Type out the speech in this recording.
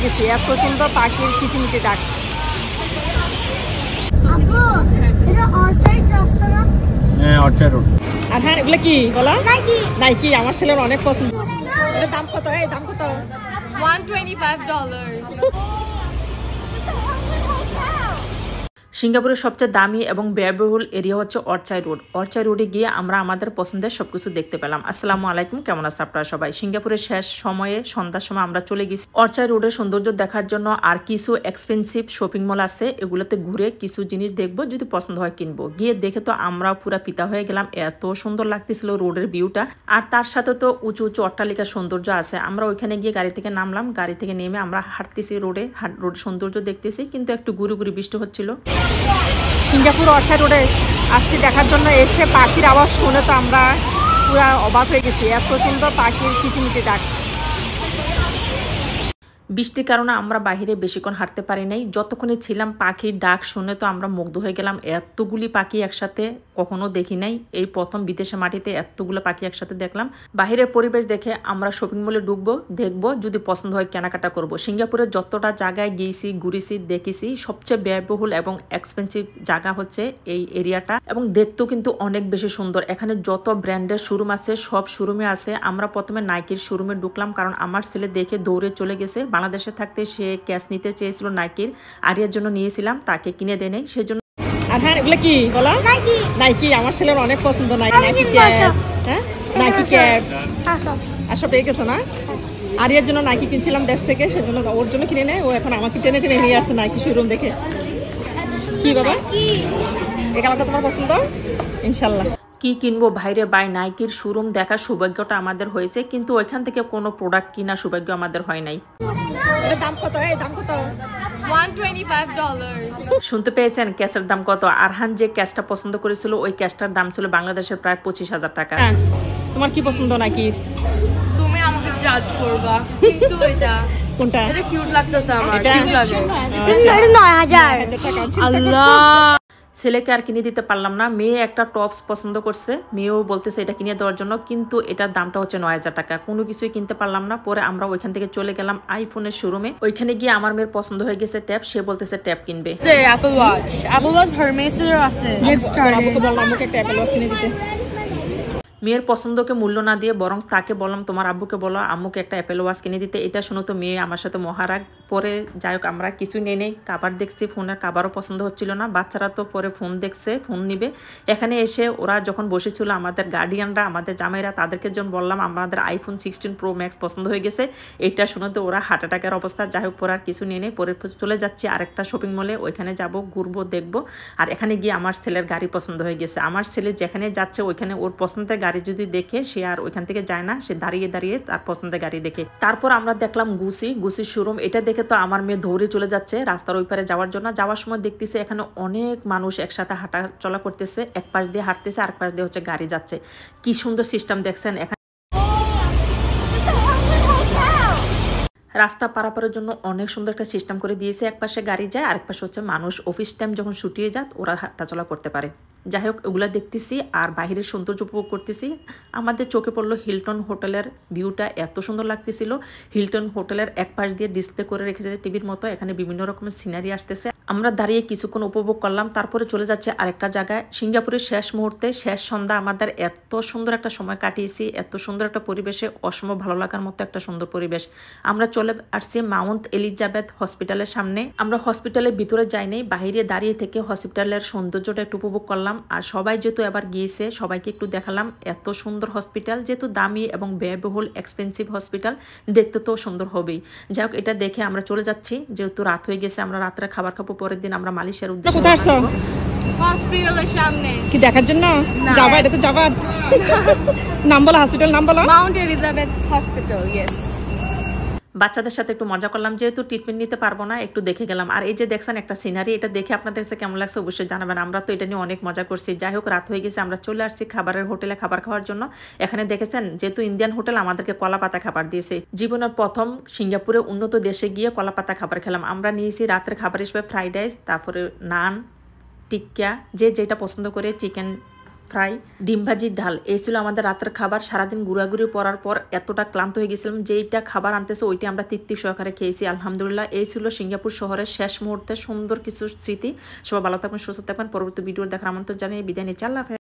গেছি এত সুন্দর পাখির কিচিমিচি ডাক। হ্যাঁ, অর্চার্ড রোড। আর হ্যাঁ, এগুলো কি বলা? নাইকি। আমার ছেলের অনেক পছন্দ। এটার দাম কত? এই দাম কত? $125. সিঙ্গাপুরের সবচেয়ে দামি এবং ব্যয়বহুল এরিয়া হচ্ছে অর্চার্ড রোড। অর্চার্ড রোডে গিয়ে আমরা আমাদের পছন্দের সবকিছু দেখতে পেলাম। আসসালামু আলাইকুম, কেমন আছেন আপনারা সবাই? সিঙ্গাপুরের শেষ সময়ে সন্ধ্যার সময় আমরা চলে গেছি অর্চার্ড রোডের সৌন্দর্য দেখার জন্য। আর কিছু এক্সপেন্সিভ শপিং মল আছে, এগুলোতে ঘুরে কিছু জিনিস দেখবো, যদি পছন্দ হয় কিনবো। গিয়ে দেখে তো আমরা পুরা ফিদা হয়ে গেলাম, এত সুন্দর লাগতেছিল রোডের ভিউটা। আর তার সাথে তো উঁচু উঁচু অট্টালিকার সৌন্দর্য আছে। আমরা ওইখানে গিয়ে গাড়ি থেকে নামলাম, গাড়ি থেকে নেমে আমরা হাঁটতেছি রোড সৌন্দর্য দেখতেছি, কিন্তু একটু গুড়ি গুড়ি বৃষ্টি হচ্ছিল। সিঙ্গাপুর অর্চার্ড রোডে আসছি দেখার জন্য, এসে পাখির আওয়াজ শুনে তো আমরা পুরা অবাক হয়ে গেছি, এত সুন্দর পাখির কিচিমিচি ডাক। বৃষ্টির কারণে আমরা বাহিরে বেশিক্ষণ হাঁটতে পারি নাই। যতক্ষণে ছিলাম পাখির ডাক শুনে তো আমরা মুগ্ধ হয়ে গেলাম। এতগুলি পাখি একসাথে কখনো দেখি নাই, এই প্রথম বিদেশে মাটিতে এতগুলো পাখি একসাথে দেখলাম। বাহিরের পরিবেশ দেখে আমরা শপিং মলে ঢুকবো, দেখবো, যদি পছন্দ হয় কেনাকাটা করব। সিঙ্গাপুরের যতটা জায়গায় গিয়েছি, ঘুরেছি, দেখেছি, সবচেয়ে ব্যয়বহুল এবং এক্সপেন্সিভ জায়গা হচ্ছে এই এরিয়াটা। এবং দেখতেও কিন্তু অনেক বেশি সুন্দর। এখানে যত ব্র্যান্ডের শোরুম আছে সব শোরুমে আছে। আমরা প্রথমে নাইকির শোরুমে ঢুকলাম, কারণ আমার ছেলে দেখে দৌড়ে চলে গেছে। বাংলাদেশে থাকতে সে ক্যাশ নিতে চেয়েছিল নাইকির, আরিয়ার জন্য নিয়েছিলাম, তাকে কিনে দেয় নাই, সেজন্য। আর হ্যাঁ, এগুলো কি বলা? নাইকি। আমার ছেলের অনেক পছন্দ। নাইকি ক্যাশ, হ্যাঁ, নাইকি ক্যাপ। আসো পেয়ে গেছো না? আরিয়ার জন্য নাইকি কিনছিলাম দেশ থেকে, সেজন্য ওর জন্য কিনে নেয়। ও এখন আমাকে টেনে টেনে নিয়ে আসছে নাইকি শোরুম দেখে। কি বাবা, এই কালারটা তোমার পছন্দ? ইনশাল্লাহ। কি কিনবো বাইরে বাই নাইকির শোরুম দেখার সৌভাগ্যটা আমাদের হয়েছে, কিন্তু ওইখান থেকে কোনো প্রোডাক্ট কিনা সৌভাগ্য আমাদের হয় নাই। এটার দাম কত? এই দাম কত? $125. শুনতে পেয়েছেন ক্যাশের দাম কত? আরহান যে ক্যাশটা পছন্দ করেছিল, ওই ক্যাশটার দাম ছিল বাংলাদেশের প্রায় 25,000 টাকা। হ্যাঁ, তোমার কি পছন্দ নাইকির? তুমি আমাকে জাজ করবা, কিন্তু এটা কোনটা? এটা কিউট লাগতেছে আমার, এটা? কিউট লাগে। এটা 9,000 টাকা। আল্লাহ। ছেলেকে আর কিনে দিতে পারলাম না। মেয়ে একটা টপস পছন্দ করছে, মেয়েও বলতেছে এটা কিনে দেওয়ার জন্য, কিন্তু এটার দামটা হচ্ছে 9,000 টাকা। কোনো কিছুই কিনতে পারলাম না। পরে আমরা ওইখান থেকে চলে গেলাম আইফোনের শোরুমে। ওইখানে গিয়ে আমার মেয়ের পছন্দ হয়ে গেছে ট্যাব, সে বলতেছে ট্যাব কিনবে। অ্যাপল ওয়াচ হারমেসের আছে। আমাকে বললাম আমাকে একটা অ্যাপেল ওয়াচ কিনে দিতে। মেয়ের পছন্দকে মূল্য না দিয়ে বরং তাকে বললাম তোমার আব্বুকে বলো আম্মুকে একটা অ্যাপেল ওয়াচ কিনে দিতে। এটা শুনে তো মেয়ে আমার সাথে মহারাগ। পরে যাই হোক আমরা কিছু নিয়ে নেই, কাবার দেখছি, ফোনের কাবারও পছন্দ হচ্ছিল না। বাচ্চারা তো পরে ফোন দেখছে, ফোন নিবে। এখানে এসে ওরা যখন বসেছিল, আমাদের গার্ডিয়ানরা, আমাদের জামাইরা, তাদেরকে যখন বললাম আমাদের আইফোন 16 প্রো ম্যাক্স পছন্দ হয়ে গেছে, এটা শুনে তো ওরা হার্ট অ্যাটাকের অবস্থা। যাই হোক পরে আর কিছু নিয়ে নেই, পরে চলে যাচ্ছি আরেকটা শপিং মলে, ওইখানে যাব, ঘুরবো, দেখবো। আর এখানে গিয়ে আমার ছেলের গাড়ি পছন্দ হয়ে গেছে। আমার ছেলে যেখানে যাচ্ছে ওইখানে ওর পছন্দের গাড়ি যদি দেখে, সে আর ওইখান থেকে যায় না, সে দাঁড়িয়ে দাঁড়িয়ে তার পছন্দের গাড়ি দেখে। তারপর আমরা দেখলাম গুচির শোরুম। এটা দেখে তো আমার মেয়ে দৌড়ে চলে যাচ্ছে রাস্তার ওই পারে যাওয়ার জন্য। যাওয়ার সময় দেখতেছে এখানে অনেক মানুষ একসাথে হাঁটা চলা করতেছে, এক পাশ দিয়ে হাঁটতেছে, আরেক পাশ দিয়ে হচ্ছে গাড়ি যাচ্ছে। কি সুন্দর সিস্টেম দেখছেন। এখানে রাস্তা পারাপারের জন্য অনেক সুন্দর একটা সিস্টেম করে দিয়েছে। এক পাশে গাড়ি যায়, আরেক পাশে হচ্ছে মানুষ অফিস টাইম যখন ছুটিয়ে যায় ওরা হাঁটাচলা করতে পারে। যাই হোক ওগুলা দেখতেছি আর বাহিরের সৌন্দর্য উপভোগ করতেছি। আমাদের চোখে পড়লো হিলটন হোটেলের ভিউটা, এত সুন্দর লাগতেছিল। হিলটন হোটেলের এক পাশ দিয়ে ডিসপ্লে করে রেখেছে টিভির মতো, এখানে বিভিন্ন রকমের সিনারি আসতেছে। আমরা দাঁড়িয়ে কিছুক্ষণ উপভোগ করলাম, তারপরে চলে যাচ্ছে আরেকটা জায়গায়। সিঙ্গাপুরের শেষ মুহূর্তে, শেষ সন্ধ্যা আমাদের এত সুন্দর একটা সময় কাটিয়েছি, এত সুন্দর একটা পরিবেশে, অসম্ভব ভালো লাগার মতো একটা সুন্দর পরিবেশ। আমরা চলে আসছি মাউন্ট এলিজাবেথ হসপিটালের সামনে। আমরা হসপিটালের ভিতরে যাইনি, বাহিরে দাঁড়িয়ে থেকে হসপিটালের সৌন্দর্যটা একটু উপভোগ করলাম। আর সবাই যেহেতু এবার গিয়েছে, সবাইকে একটু দেখালাম এত সুন্দর হসপিটাল, যেহেতু দামি এবং ব্যয়বহুল এক্সপেন্সিভ হসপিটাল, দেখতে তো সুন্দর হবেই। যাই হোক এটা দেখে আমরা চলে যাচ্ছি, যেহেতু রাত হয়ে গেছে, আমরা রাত্রে খাবার খাবো। পরের দিন আমরা মালয়েশিয়ার উদ্দেশ্যে হসপিটালের সামনে কি দেখার জন্য যাবা? এটা তো যাবার নাম বলো, হসপিটাল নাম বলো। Mount Elizabeth hospital. ইয়েস। বাচ্চাদের সাথে একটু মজা করলাম, যেহেতু ট্রিটমেন্ট নিতে পারবো না, একটু দেখে গেলাম। আর এই যে দেখছেন একটা সিনারি, এটা দেখে আপনাদের কাছে কেমন লাগছে অবশ্যই জানাবেন। আমরা তো এটা নিয়ে অনেক মজা করছি। যাই হোক রাত হয়ে গেছে, আমরা চলে আসছি খাবারের হোটেলে খাবার খাওয়ার জন্য। এখানে দেখেছেন যেহেতু ইন্ডিয়ান হোটেল, আমাদেরকে কলা পাতা খাবার দিয়েছে। জীবনের প্রথম সিঙ্গাপুরে উন্নত দেশে গিয়ে কলা পাতা খাবার খেলাম। আমরা নিয়েছি রাতের খাবার হিসেবে ফ্রাইড রাইস, তারপরে নান, টিক্কা, যে যেটা পছন্দ করে, চিকেন ফ্রাই, ডিম ভাজি, ডাল, এই ছিল আমাদের রাতের খাবার। সারাদিন ঘোরাঘুরি পড়ার পর এতটা ক্লান্ত হয়ে গেছিলাম, যেইটা খাবার আনতেছে ওইটা আমরা তৃপ্তি সহকারে খেয়েছি আলহামদুলিল্লাহ। এই ছিল সিঙ্গাপুর শহরের শেষ মুহূর্তে সুন্দর কিছু স্মৃতি। সবাই ভালো থাকবেন, সুস্থ থাকবেন। পরবর্তী ভিডিও দেখার আমন্ত্রণ জানিয়ে বিদায় নিচ্ছি। আল্লাহ হাফেজ।